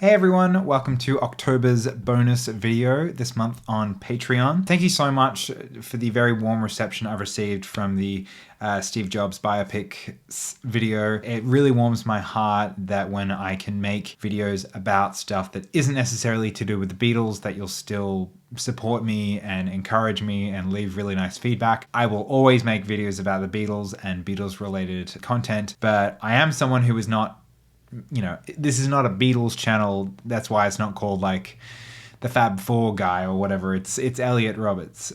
Hey everyone, welcome to October's bonus video this month on Patreon. Thank you so much for the very warm reception I've received from the Steve Jobs biopic video. It really warms my heart that when I can make videos about stuff that isn't necessarily to do with the Beatles, that you'll still support me and encourage me and leave really nice feedback. I will always make videos about the Beatles and Beatles related content, but I am someone who is not, this is not a Beatles channel. That's why it's not called like the Fab Four guy or whatever. It's Elliot Roberts.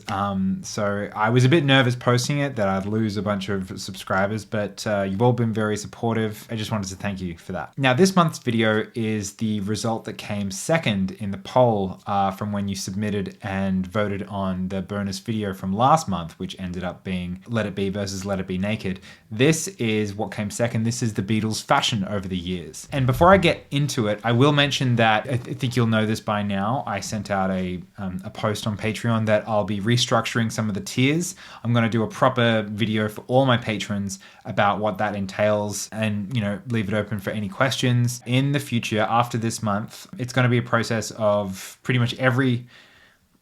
So I was a bit nervous posting it that I'd lose a bunch of subscribers, but you've all been very supportive. I just wanted to thank you for that. Now, this month's video is the result that came second in the poll from when you submitted and voted on the bonus video from last month, which ended up being Let It Be versus Let It Be Naked. This is what came second. This is the Beatles' fashion over the years. And before I get into it, I will mention that I think you'll know this by now. I sent out a post on Patreon that I'll be restructuring some of the tiers. I'm going to do a proper video for all my patrons about what that entails and, leave it open for any questions. In the future, after this month, it's going to be a process of pretty much every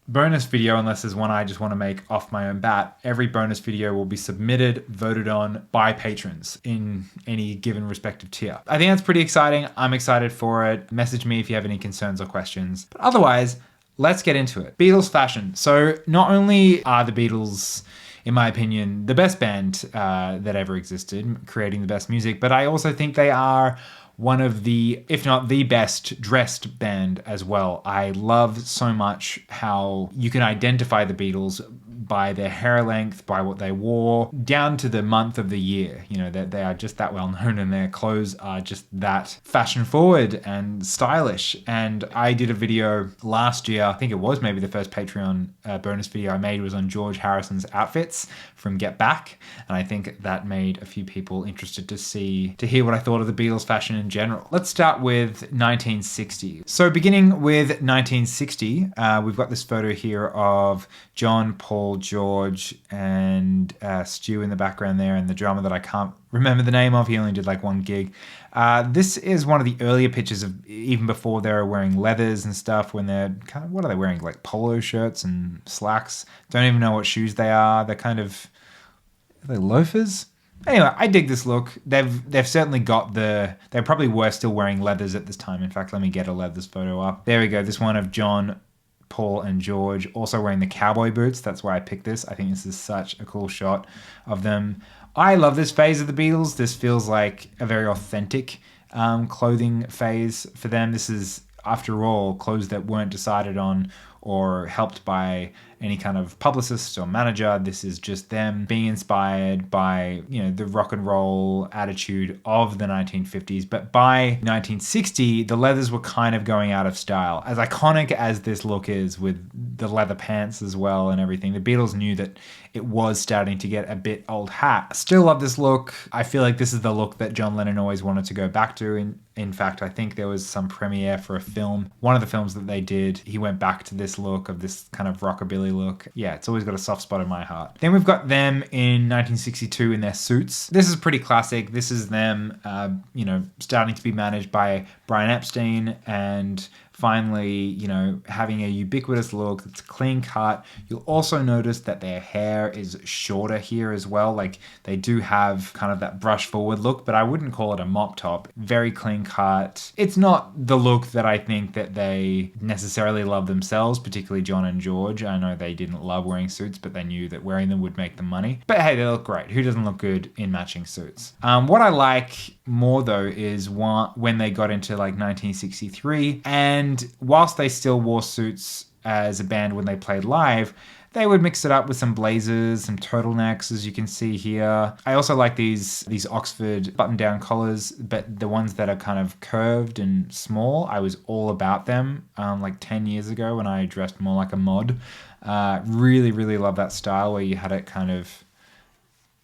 bonus video, unless there's one I just want to make off my own bat, every bonus video will be submitted, voted on by patrons in any given respective tier. I think that's pretty exciting. I'm excited for it. Message me if you have any concerns or questions. But otherwise, let's get into it. Beatles fashion. So not only are the Beatles, in my opinion, the best band that ever existed, creating the best music, but I also think they are one of the, if not the best dressed band as well. I love so much how you can identify the Beatles by their hair length, by what they wore, down to the month of the year. That they are just that well known and their clothes are just that fashion forward and stylish. And I did a video last year, I think it was maybe the first Patreon bonus video I made was on George Harrison's outfits from Get Back. And I think that made a few people interested to hear what I thought of the Beatles fashion in general. Let's start with 1960. So beginning with 1960, we've got this photo here of John, Paul, George, and Stu in the background there, and the drummer that I can't remember the name of. He only did like one gig. This is one of the earlier pictures of even before they were wearing leathers and stuff, when they're kind of, what are they wearing? Like polo shirts and slacks. Don't even know what shoes they are. They're kind of, are they loafers? Anyway, I dig this look. They've certainly got they probably were still wearing leathers at this time. In fact, let me get a leathers photo up. There we go. This one of John, Paul, and George also wearing the cowboy boots. That's why I picked this. I think this is such a cool shot of them. I love this phase of the Beatles. This feels like a very authentic clothing phase for them. This is, after all, clothes that weren't decided on or helped by any kind of publicist or manager. This is just them being inspired by, the rock and roll attitude of the 1950s. But by 1960, the leathers were kind of going out of style. As iconic as this look is, with the leather pants as well and everything, the Beatles knew that it was starting to get a bit old hat. Still love this look. I feel like this is the look that John Lennon always wanted to go back to. In fact, I think there was some premiere for a film. One of the films that they did, he went back to this look of this kind of rockabilly look. Yeah, it's always got a soft spot in my heart. Then we've got them in 1962 in their suits. This is pretty classic. This is them, starting to be managed by Brian Epstein and finally, having a ubiquitous look that's clean cut. You'll also notice that their hair is shorter here as well. Like, they do have kind of that brush forward look, but I wouldn't call it a mop top. Very clean cut. It's not the look that I think that they necessarily love themselves, particularly John and George. I know they didn't love wearing suits, but they knew that wearing them would make them money. But hey, they look great. Who doesn't look good in matching suits? What I like more though is when they got into like 1963, and whilst they still wore suits as a band when they played live, they would mix it up with some blazers, some turtlenecks, as you can see here. I also like these Oxford button-down collars, but the ones that are kind of curved and small, I was all about them like 10 years ago when I dressed more like a mod. Really, really love that style where you had it kind of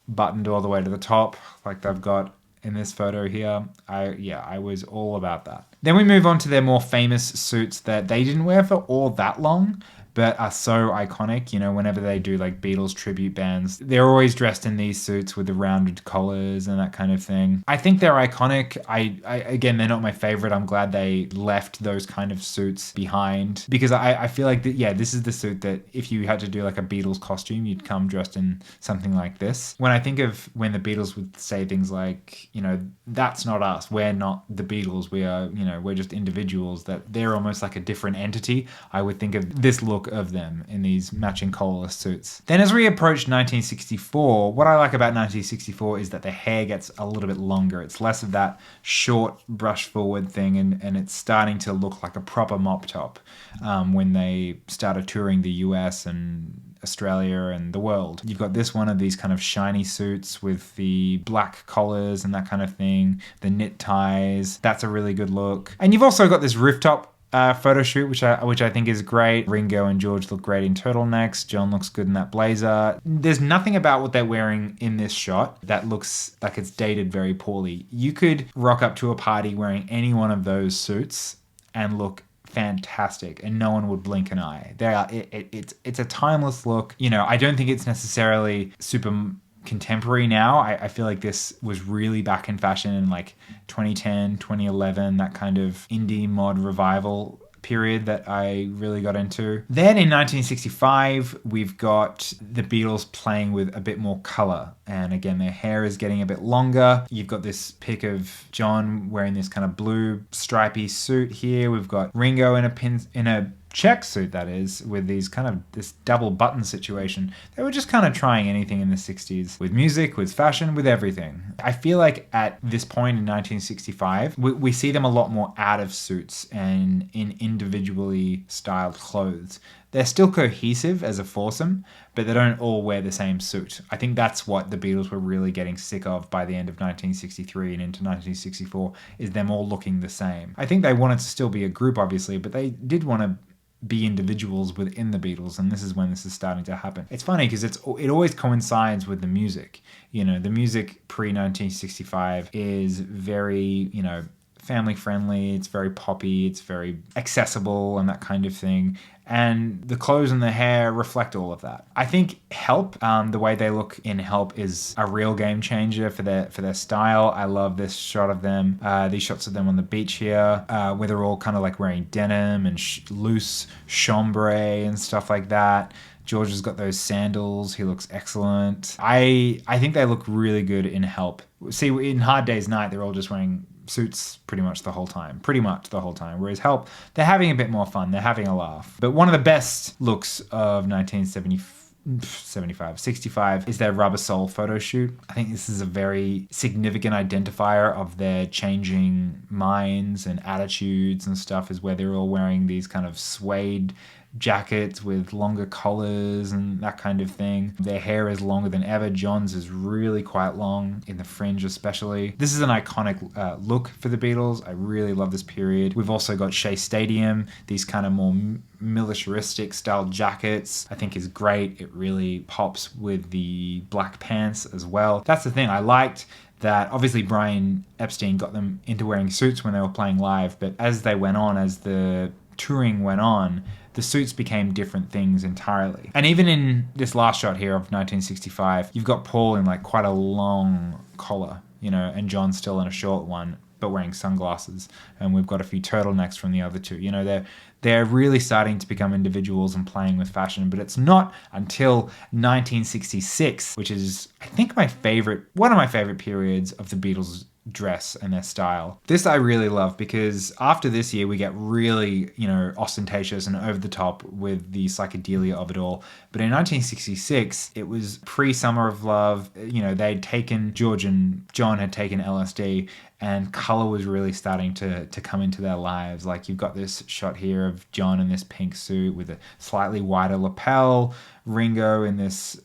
buttoned all the way to the top, like they've got in this photo here. I was all about that. Then we move on to their more famous suits that they didn't wear for all that long, but are so iconic. You know, whenever they do like Beatles tribute bands, they're always dressed in these suits with the rounded collars and that kind of thing. I think they're iconic. Again, they're not my favorite. I'm glad they left those kind of suits behind, because I feel like that, yeah, this is the suit that if you had to do like a Beatles costume, you'd come dressed in something like this. When I think of when the Beatles would say things like, you know, that's not us, we're not the Beatles, we are, you know, we're just individuals, that they're almost like a different entity, I would think of this look of them in these matching collarless suits. Then as we approach 1964, what I like about 1964 is that the hair gets a little bit longer. It's less of that short brush forward thing, and it's starting to look like a proper mop top when they started touring the US and Australia and the world. You've got this one of these kind of shiny suits with the black collars and that kind of thing, the knit ties. That's a really good look. And you've also got this rooftop photo shoot, which I think is great. Ringo and George look great in turtlenecks. John looks good in that blazer. There's nothing about what they're wearing in this shot that looks like it's dated very poorly. You could rock up to a party wearing any one of those suits and look fantastic, and no one would blink an eye. It's a timeless look. You know, I don't think it's necessarily super contemporary now. I feel like this was really back in fashion in like 2010, 2011, that kind of indie mod revival period that I really got into. Then in 1965, we've got the Beatles playing with a bit more color. And again, their hair is getting a bit longer. You've got this pic of John wearing this kind of blue stripy suit here. We've got Ringo in a check suit, that is, with these kind of this double button situation. They were just kind of trying anything in the 60s with music, with fashion, with everything. I feel like at this point in 1965, we see them a lot more out of suits and in individually styled clothes. They're still cohesive as a foursome, but they don't all wear the same suit. I think that's what the Beatles were really getting sick of by the end of 1963 and into 1964, is them all looking the same. I think they wanted to still be a group, obviously, but they did want to be individuals within the Beatles, and this is when this is starting to happen. It's funny because it always coincides with the music. You know, the music pre-1965 is very, you know, family friendly, it's very poppy, it's very accessible and that kind of thing. And the clothes and the hair reflect all of that. I think Help, the way they look in Help, is a real game changer for their style. I love this shot of them, these shots of them on the beach here, where they're all kind of like wearing denim and loose chambray and stuff like that. George has got those sandals. He looks excellent. I think they look really good in Help. See, in Hard Day's Night, they're all just wearing suits pretty much the whole time. Whereas Help, they're having a bit more fun. They're having a laugh. But one of the best looks of 65 is their Rubber Soul photo shoot. I think this is a very significant identifier of their changing minds and attitudes and stuff, is where they're all wearing these kind of suede jackets with longer collars and that kind of thing. Their hair is longer than ever. John's is really quite long, in the fringe especially. This is an iconic look for the Beatles. I really love this period. We've also got Shea Stadium, these kind of more militaristic style jackets, I think is great. It really pops with the black pants as well. That's the thing. I liked that obviously Brian Epstein got them into wearing suits when they were playing live, but as they went on, as the touring went on, the suits became different things entirely. And even in this last shot here of 1965, you've got Paul in like quite a long collar, you know, and John still in a short one, but wearing sunglasses. And we've got a few turtlenecks from the other two. You know, they're really starting to become individuals and playing with fashion, but it's not until 1966, which is, I think, one of my favorite periods of the Beatles' dress and their style. This I really love, because after this year we get really, you know, ostentatious and over the top with the psychedelia of it all. But in 1966, it was pre-Summer of Love. You know, George and John had taken LSD, and color was really starting to come into their lives. Like, you've got this shot here of John in this pink suit with a slightly wider lapel, Ringo in this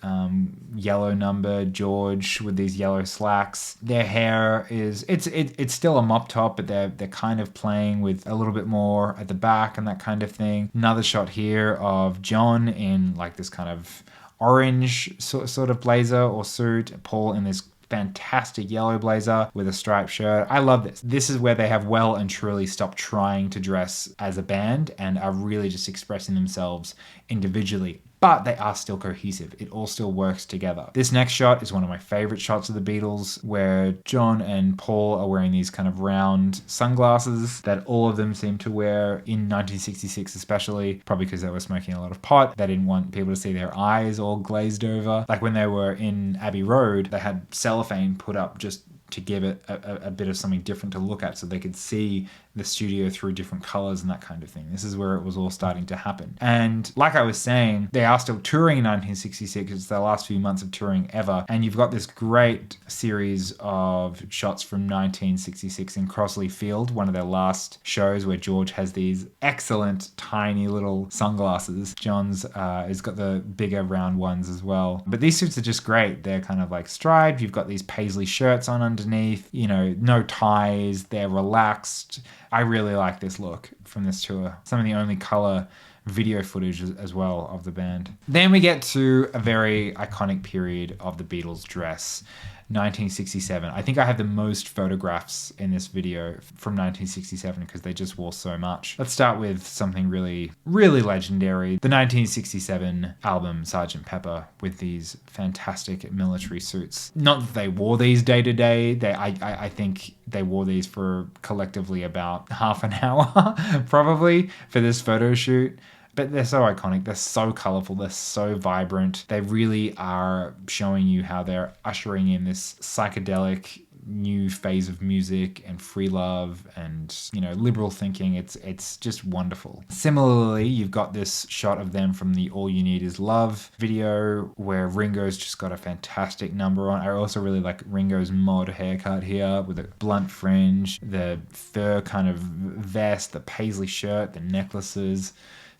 yellow number, George with these yellow slacks. Their hair it's still a mop top, but they're kind of playing with a little bit more at the back and that kind of thing. Another shot here of John in like this kind of orange sort of blazer or suit, Paul in this fantastic yellow blazer with a striped shirt. I love this. This is where they have well and truly stopped trying to dress as a band and are really just expressing themselves individually. But they are still cohesive. It all still works together. This next shot is one of my favorite shots of the Beatles, where John and Paul are wearing these kind of round sunglasses that all of them seem to wear in 1966 especially, probably because they were smoking a lot of pot. They didn't want people to see their eyes all glazed over. Like when they were in Abbey Road, they had cellophane put up just to give it a bit of something different to look at so they could see the studio through different colors and that kind of thing. This is where it was all starting to happen. And like I was saying, they are still touring in 1966. It's their last few months of touring ever. And you've got this great series of shots from 1966 in Crossley Field, one of their last shows, where George has these excellent tiny little sunglasses. John's has got the bigger round ones as well. But these suits are just great. They're kind of like striped. You've got these paisley shirts on underneath, you know, no ties. They're relaxed. I really like this look from this tour. Some of the only color video footage as well of the band. Then we get to a very iconic period of the Beatles dress, 1967. I think I have the most photographs in this video from 1967 because they just wore so much. Let's start with something really, really legendary. The 1967 album, Sgt. Pepper, with these fantastic military suits. Not that they wore these day to day. I think they wore these for collectively about half an hour, probably, for this photo shoot. But they're so iconic. They're so colorful. They're so vibrant. They really are showing you how they're ushering in this psychedelic new phase of music and free love and, you know, liberal thinking. It's just wonderful. Similarly, you've got this shot of them from the All You Need Is Love video where Ringo's just got a fantastic number on. I also really like Ringo's mod haircut here with a blunt fringe, the fur kind of vest, the paisley shirt, the necklaces.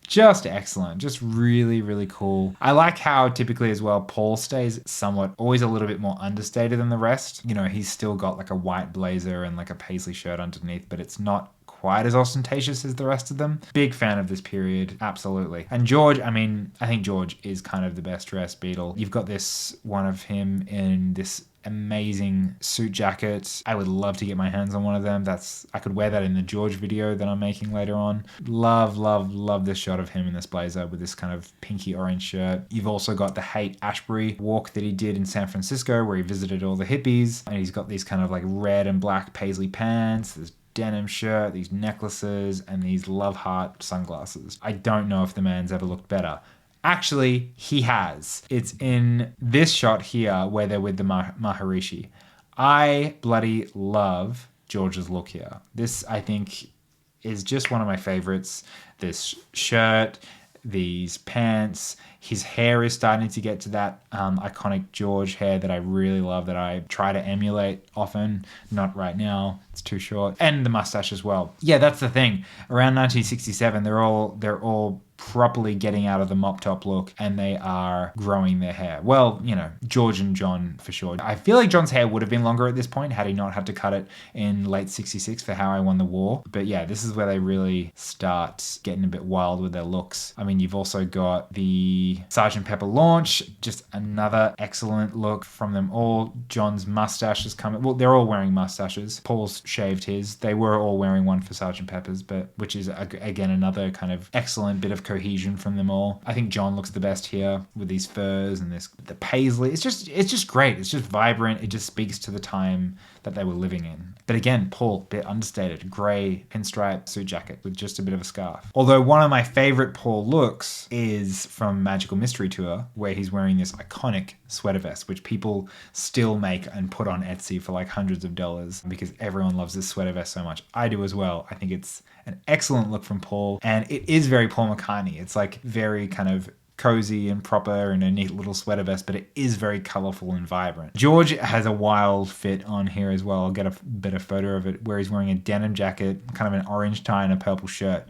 Just excellent. Just really, really cool. I like how typically as well, Paul stays somewhat always a little bit more understated than the rest. You know, he's still got like a white blazer and like a paisley shirt underneath, but it's not quite as ostentatious as the rest of them. Big fan of this period, absolutely. And George, I mean, I think George is kind of the best dressed Beatle. You've got this one of him in this amazing suit jacket. I would love to get my hands on one of them. I could wear that in the George video that I'm making later on. Love, love, love this shot of him in this blazer with this kind of pinky orange shirt. You've also got the Haight Ashbury walk that he did in San Francisco where he visited all the hippies. And he's got these kind of like red and black paisley pants, this denim shirt, these necklaces, and these love heart sunglasses. I don't know if the man's ever looked better. Actually, he has. It's in this shot here where they're with the Maharishi. I bloody love George's look here. This, I think, is just one of my favorites. This shirt, these pants, his hair is starting to get to that iconic George hair that I really love, that I try to emulate often. Not right now, it's too short. And the mustache as well. Yeah, that's the thing. Around 1967, they're all properly getting out of the mop top look and they are growing their hair. Well, you know, George and John for sure. I feel like John's hair would have been longer at this point had he not had to cut it in late 66 for How I Won the War. But yeah, this is where they really start getting a bit wild with their looks. I mean, you've also got the Sgt. Pepper launch, just another excellent look from them all. John's mustache is coming. Well, they're all wearing mustaches. Paul's shaved his. They were all wearing one for Sgt. Pepper's, but which is again another kind of excellent bit of cohesion from them all. I think John looks the best here with these furs and the paisley. It's just great. It's just vibrant. It just speaks to the time that they were living in. But again, Paul, a bit understated, grey pinstripe suit jacket with just a bit of a scarf. Although one of my favorite Paul looks is from Magical Mystery Tour, where he's wearing this iconic sweater vest, which people still make and put on Etsy for like hundreds of dollars because everyone loves this sweater vest so much. I do as well. I think it's an excellent look from Paul, and it is very Paul McCartney. It's like very kind of cozy and proper and a neat little sweater vest, but it is very colorful and vibrant. George has a wild fit on here as well. I'll get a better photo of it where he's wearing a denim jacket, kind of an orange tie and a purple shirt.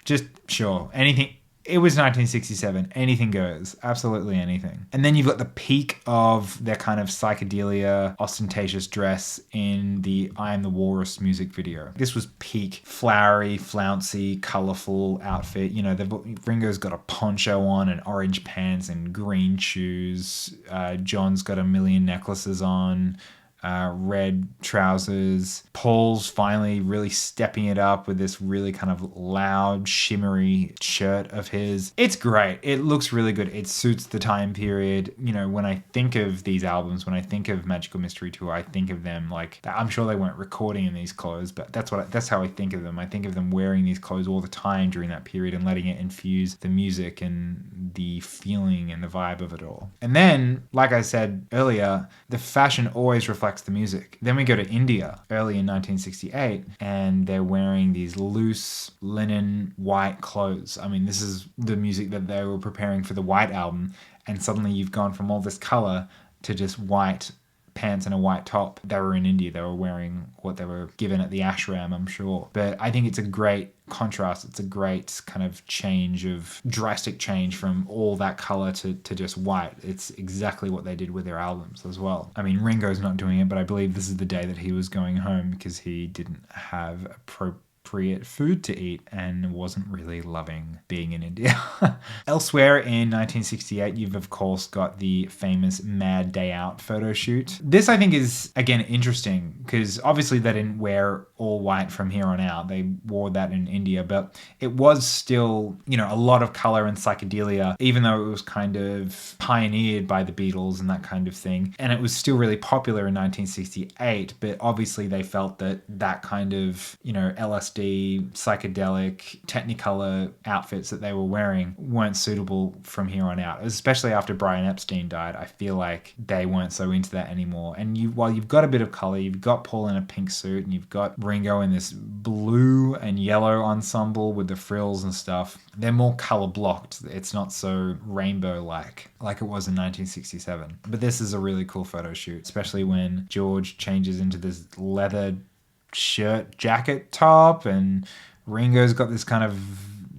Just sure, anything It was 1967. Anything goes. Absolutely anything. And then you've got the peak of their kind of psychedelia, ostentatious dress in the I Am the Walrus music video. This was peak flowery, flouncy, colorful outfit. You know, Ringo's got a poncho on and orange pants and green shoes. John's got a million necklaces on. Red trousers. Paul's finally really stepping it up with this really kind of loud, shimmery shirt of his. It's great. It looks really good. It suits the time period. You know, when I think of these albums, when I think of Magical Mystery Tour, I think of them like, I'm sure they weren't recording in these clothes, but that's how I think of them. I think of them wearing these clothes all the time during that period and letting it infuse the music and the feeling and the vibe of it all. And then, like I said earlier, the fashion always reflects the music. Then we go to India early in 1968 and they're wearing these loose linen white clothes. I mean, this is the music that they were preparing for the White Album, and suddenly you've gone from all this color to just white pants and a white top. They were in India. They were wearing what they were given at the ashram, I'm sure. But I think it's a great contrast. It's a great kind of drastic change from all that color to just white. It's exactly what they did with their albums as well. I mean, Ringo's not doing it, but I believe this is the day that he was going home because he didn't have appropriate food to eat and wasn't really loving being in India. Elsewhere in 1968, you've of course got the famous Mad Day Out photo shoot. This I think is, again, interesting because obviously they didn't wear all white from here on out. They wore that in India, but it was still, you know, a lot of color and psychedelia, even though it was kind of pioneered by the Beatles and that kind of thing. And it was still really popular in 1968, but obviously they felt that that kind of, you know, LSD, psychedelic, technicolor outfits that they were wearing weren't suitable from here on out, especially after Brian Epstein died. I feel like they weren't so into that anymore. And while you've got a bit of color, you've got Paul in a pink suit and you've got Ringo in this blue and yellow ensemble with the frills and stuff, they're more color blocked. It's not so rainbow like it was in 1967. But this is a really cool photo shoot, especially when George changes into this leather shirt jacket top and Ringo's got this kind of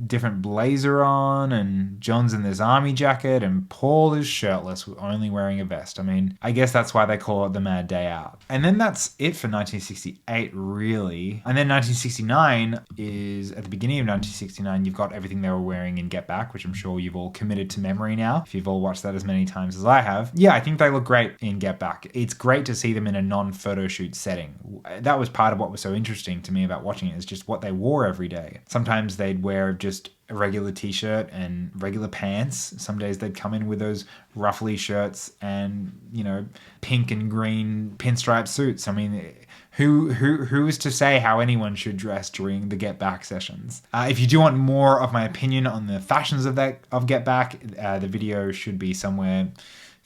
different blazer on and John's in this army jacket and Paul is shirtless, only wearing a vest. I mean, I guess that's why they call it the Mad Day Out. And then that's it for 1968, really. And then 1969 is, at the beginning of 1969, you've got everything they were wearing in Get Back, which I'm sure you've all committed to memory now, if you've all watched that as many times as I have. Yeah, I think they look great in Get Back. It's great to see them in a non-photo shoot setting. That was part of what was so interesting to me about watching it, is just what they wore every day. Sometimes they'd wear just a regular t-shirt and regular pants. Some days they'd come in with those ruffly shirts and, you know, pink and green pinstripe suits. I mean, who is to say how anyone should dress during the Get Back sessions? If you do want more of my opinion on the fashions of Get Back, the video should be somewhere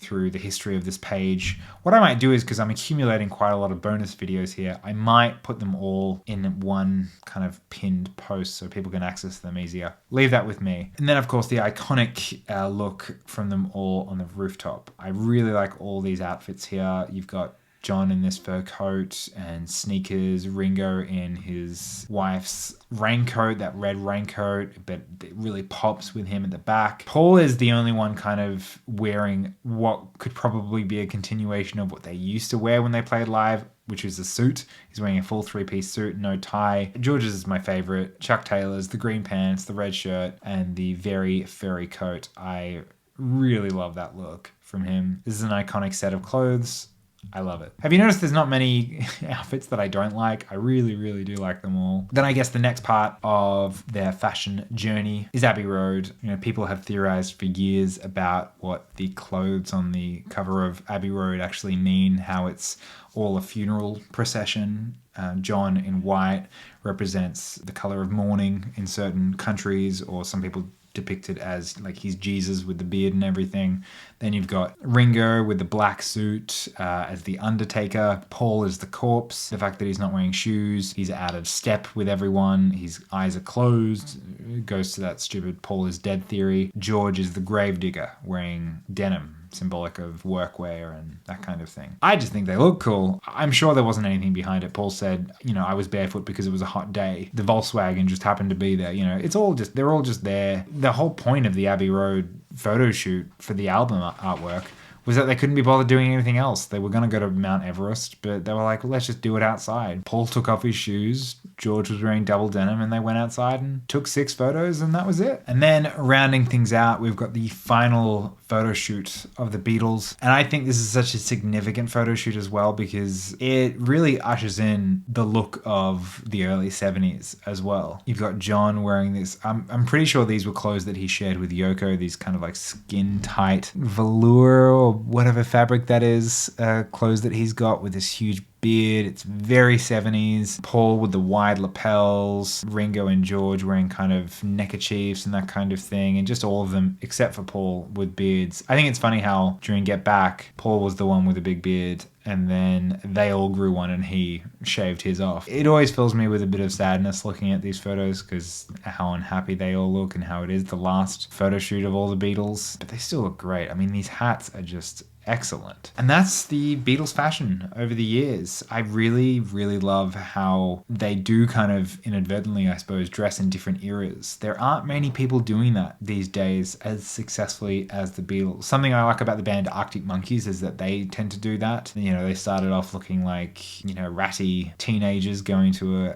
through the history of this page. What I might do is, because I'm accumulating quite a lot of bonus videos here, I might put them all in one kind of pinned post so people can access them easier. Leave that with me. And then of course the iconic look from them all on the rooftop. I really like all these outfits here. You've got John in this fur coat and sneakers, Ringo in his wife's raincoat, that red raincoat, but it really pops with him at the back. Paul is the only one kind of wearing what could probably be a continuation of what they used to wear when they played live, which is a suit. He's wearing a full three-piece suit, no tie. George's is my favorite. Chuck Taylor's, the green pants, the red shirt, and the very furry coat. I really love that look from him. This is an iconic set of clothes. I love it. Have you noticed there's not many outfits that I don't like? I really, really do like them all. Then I guess the next part of their fashion journey is Abbey Road. You know, people have theorized for years about what the clothes on the cover of Abbey Road actually mean, how it's all a funeral procession. John in white represents the color of mourning in certain countries, or some people depicted as like he's Jesus with the beard and everything. Then you've got Ringo with the black suit as the Undertaker. Paul is the corpse. The fact that he's not wearing shoes, he's out of step with everyone. His eyes are closed. It goes to that stupid Paul is dead theory. George is the gravedigger wearing denim. symbolic of workwear and that kind of thing. I just think they look cool. I'm sure there wasn't anything behind it. Paul said, I was barefoot because it was a hot day. The Volkswagen just happened to be there. They're all just there. The whole point of the Abbey Road photo shoot for the album artwork was that they couldn't be bothered doing anything else. They were going to go to Mount Everest, but they were like, well, let's just do it outside. Paul took off his shoes. George was wearing double denim, and they went outside and took 6 photos, and that was it. And then rounding things out, we've got the final photo shoot of the Beatles. And I think this is such a significant photo shoot as well, because it really ushers in the look of the early 70s as well. You've got John wearing this, I'm pretty sure these were clothes that he shared with Yoko, these kind of like skin tight velour or whatever fabric that is, clothes that he's got with this huge beard. It's very 70s. Paul with the wide lapels, Ringo and George wearing kind of neckerchiefs and that kind of thing, and just all of them except for Paul with beards. I think it's funny how during Get Back, Paul was the one with a big beard, and then they all grew one and he shaved his off. It always fills me with a bit of sadness looking at these photos, because how unhappy they all look and how it is the last photo shoot of all the Beatles. But they still look great. I mean, these hats are just excellent. And that's the Beatles fashion over the years. I really, really love how they do kind of inadvertently, I suppose, dress in different eras. There aren't many people doing that these days as successfully as the Beatles. Something I like about the band Arctic Monkeys is that they tend to do that. They started off looking like, ratty teenagers going to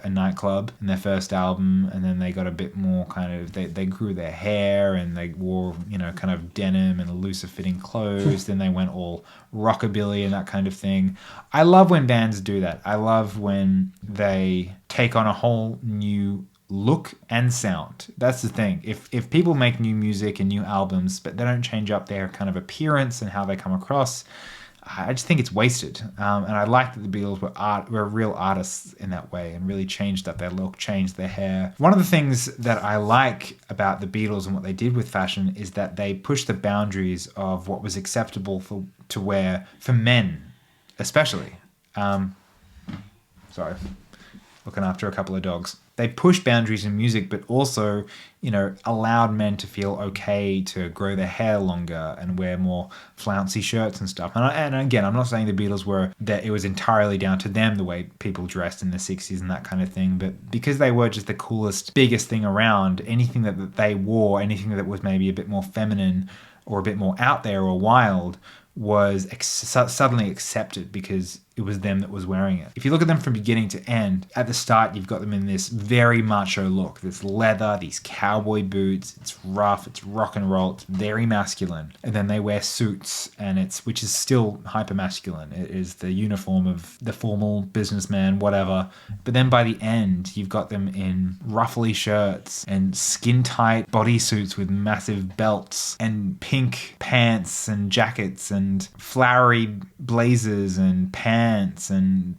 a nightclub in their first album, and then they got a bit more kind of, they grew their hair and they wore, kind of denim and looser fitting clothes. Then they went all rockabilly and that kind of thing. I love when bands do that. I love when they take on a whole new look and sound. That's the thing. If people make new music and new albums, but they don't change up their kind of appearance and how they come across, I just think it's wasted. And I like that the Beatles were real artists in that way and really changed up their look, changed their hair. One of the things that I like about the Beatles and what they did with fashion is that they pushed the boundaries of what was acceptable to wear for men, especially. Sorry, looking after a couple of dogs. They pushed boundaries in music, but also, allowed men to feel okay to grow their hair longer and wear more flouncy shirts and stuff. And again, I'm not saying the Beatles that it was entirely down to them the way people dressed in the 60s and that kind of thing, but because they were just the coolest, biggest thing around, anything that they wore, anything that was maybe a bit more feminine or a bit more out there or wild, was suddenly accepted because it was them that was wearing it. If you look at them from beginning to end, at the start, you've got them in this very macho look, this leather, these cowboy boots. It's rough, it's rock and roll, it's very masculine. And then they wear suits, which is still hyper masculine. It is the uniform of the formal businessman, whatever. But then by the end, you've got them in ruffly shirts and skin tight bodysuits with massive belts and pink pants and jackets and flowery blazers and pants, and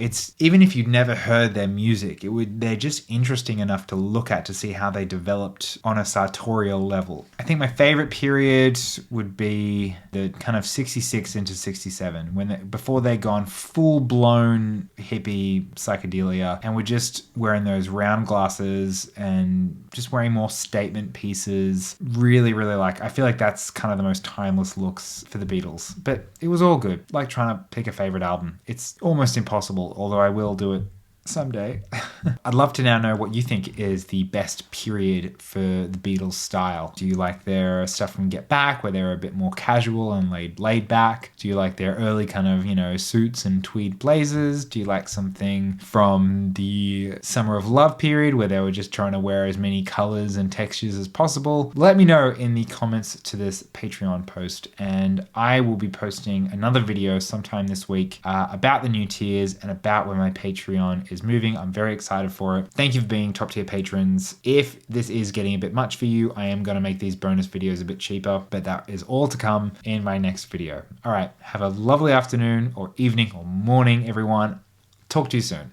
it's, even if you'd never heard their music, they're just interesting enough to look at to see how they developed on a sartorial level. I think my favorite period would be the kind of 66 into 67, before they'd gone full blown hippie psychedelia and were just wearing those round glasses and just wearing more statement pieces. Really, really I feel like that's kind of the most timeless looks for the Beatles, but it was all good. Like trying to pick a favorite album. It's almost impossible, although I will do it someday. I'd love to now know what you think is the best period for the Beatles style. Do you like their stuff from Get Back, where they're a bit more casual and laid back? Do you like their early kind of, suits and tweed blazers? Do you like something from the Summer of Love period, where they were just trying to wear as many colors and textures as possible? Let me know in the comments to this Patreon post, and I will be posting another video sometime this week about the new tiers and about where my Patreon is moving. I'm very excited for it. Thank you for being top tier patrons. If this is getting a bit much for you, I am going to make these bonus videos a bit cheaper, but that is all to come in my next video. All right, have a lovely afternoon or evening or morning, everyone. Talk to you soon.